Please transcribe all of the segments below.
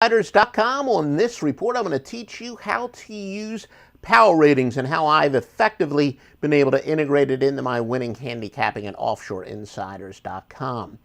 Bettors.com. On this report, I'm going to teach you how to use power ratings and how I've effectively been able to integrate it into my winning handicapping at OffshoreInsiders.com.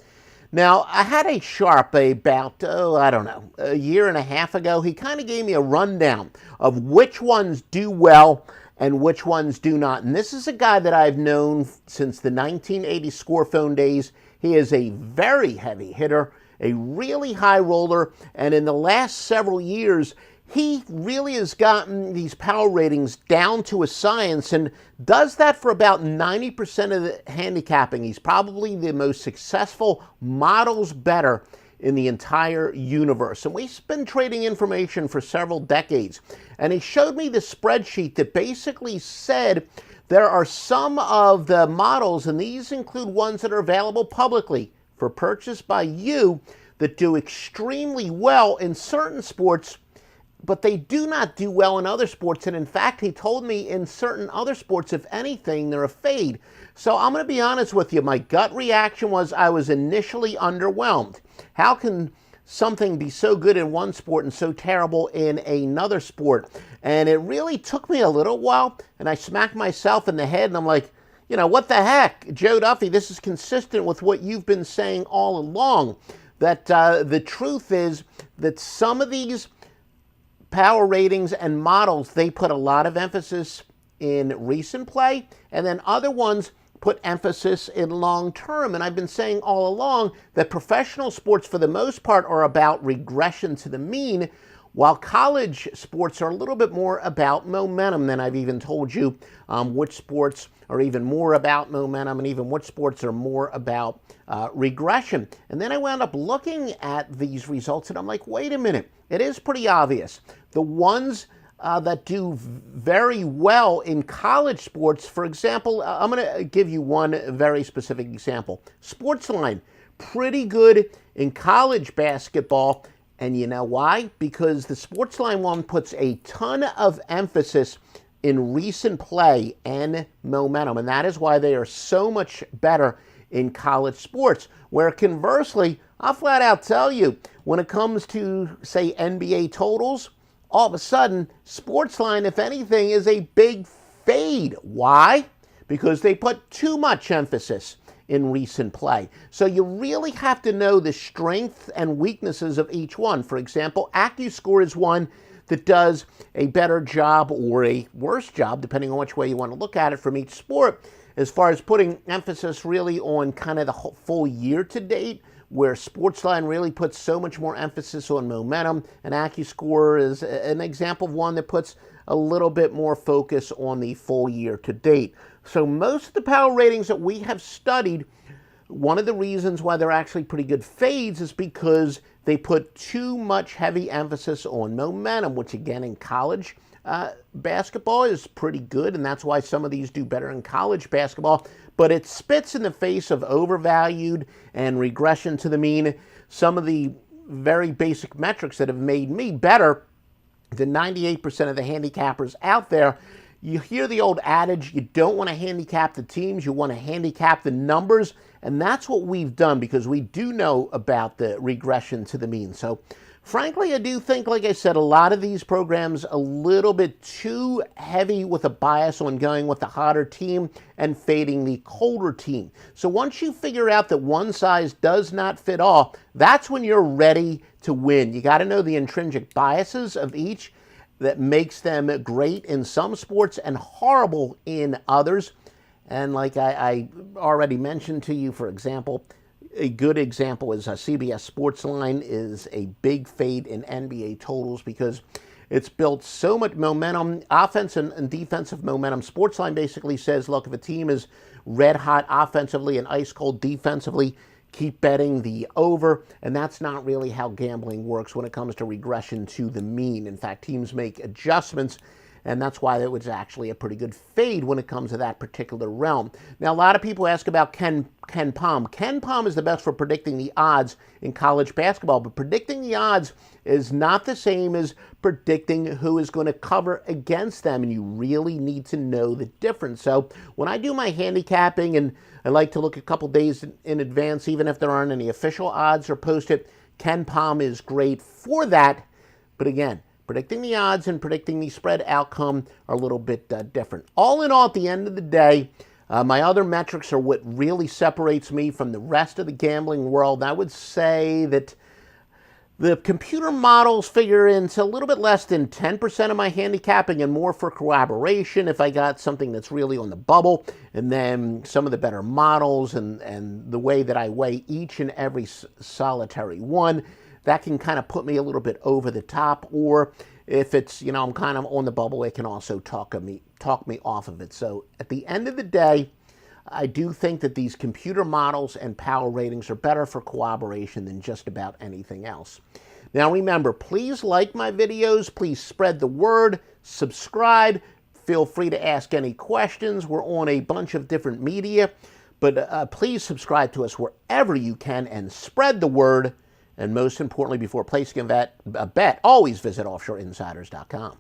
Now, I had a sharp about, a year and a half ago. He kind of gave me a rundown of which ones do well and which ones do not. And this is a guy that I've known since the 1980 score phone days. He is a very heavy hitter, a really high roller, and in the last several years, he really has gotten these power ratings down to a science and does that for about 90% of the handicapping. He's probably the most successful models bettor in the entire universe. And we've been trading information for several decades. And he showed me the spreadsheet that basically said there are some of the models, and these include ones that are available publicly for purchase by you, that do extremely well in certain sports, but they do not do well in other sports. And in fact, he told me in certain other sports, if anything, they're a fade. So I'm going to be honest with you. My gut reaction was I was initially underwhelmed. How can something be so good in one sport and so terrible in another sport? And it really took me a little while, and I smacked myself in the head, and I'm like, you know, what the heck? Joe Duffy, this is consistent with what you've been saying all along, that the truth is that some of these power ratings and models, they put a lot of emphasis in recent play, and then other ones put emphasis in long term. And I've been saying all along that professional sports, for the most part, are about regression to the mean, while college sports are a little bit more about momentum. Than I've even told you which sports are even more about momentum and even which sports are more about regression. And then I wound up looking at these results and I'm like, wait a minute, it is pretty obvious. The ones that do very well in college sports, for example, I'm going to give you one very specific example. Sportsline, pretty good in college basketball. And you know why? Because the Sportsline one puts a ton of emphasis in recent play and momentum. And that is why they are so much better in college sports. Where conversely, I'll flat out tell you, when it comes to, say, NBA totals, all of a sudden, Sportsline, if anything, is a big fade. Why? Because they put too much emphasis in recent play. So you really have to know the strengths and weaknesses of each one. For example, Accuscore is one that does a better job or a worse job, depending on which way you want to look at it, from each sport, as far as putting emphasis really on kind of the whole full year to date, where Sportsline really puts so much more emphasis on momentum, and Accuscore is an example of one that puts a little bit more focus on the full year to date. So most of the power ratings that we have studied, one of the reasons why they're actually pretty good fades is because they put too much heavy emphasis on momentum, which again in college basketball is pretty good, and that's why some of these do better in college basketball. But it spits in the face of overvalued and regression to the mean, some of the very basic metrics that have made me better than 98% of the handicappers out there. You hear the old adage, you don't want to handicap the teams, you want to handicap the numbers, and that's what we've done because we do know about the regression to the mean. So frankly, I do think, like I said, a lot of these programs a little bit too heavy with a bias on going with the hotter team and fading the colder team. So once you figure out that one size does not fit all, that's when you're ready to win. You got to know the intrinsic biases of each that makes them great in some sports and horrible in others. And like I already mentioned to you, for example, a good example is CBS Sportsline is a big fade in NBA totals because it's built so much momentum, offense and defensive momentum. Sportsline basically says, look, if a team is red hot offensively and ice cold defensively, keep betting the over, and that's not really how gambling works when it comes to regression to the mean. In fact, teams make adjustments, and that's why it was actually a pretty good fade when it comes to that particular realm. Now, a lot of people ask about Ken Pom. Ken Pom is the best for predicting the odds in college basketball, but predicting the odds is not the same as predicting who is going to cover against them, and you really need to know the difference. So when I do my handicapping, and I like to look a couple days in advance, even if there aren't any official odds or posted, KenPom is great for that, but again, predicting the odds and predicting the spread outcome are a little bit different. All in all, at the end of the day, my other metrics are what really separates me from the rest of the gambling world. I would say that the computer models figure into a little bit less than 10% of my handicapping and more for corroboration if I got something that's really on the bubble. And then some of the better models and the way that I weigh each and every solitary one, that can kind of put me a little bit over the top. Or if it's, you know, I'm kind of on the bubble, it can also talk me off of it. So at the end of the day, I do think that these computer models and power ratings are better for corroboration than just about anything else. Now remember, please like my videos, please spread the word, subscribe, feel free to ask any questions. We're on a bunch of different media, but please subscribe to us wherever you can and spread the word. And most importantly, before placing a bet, always visit offshoreinsiders.com.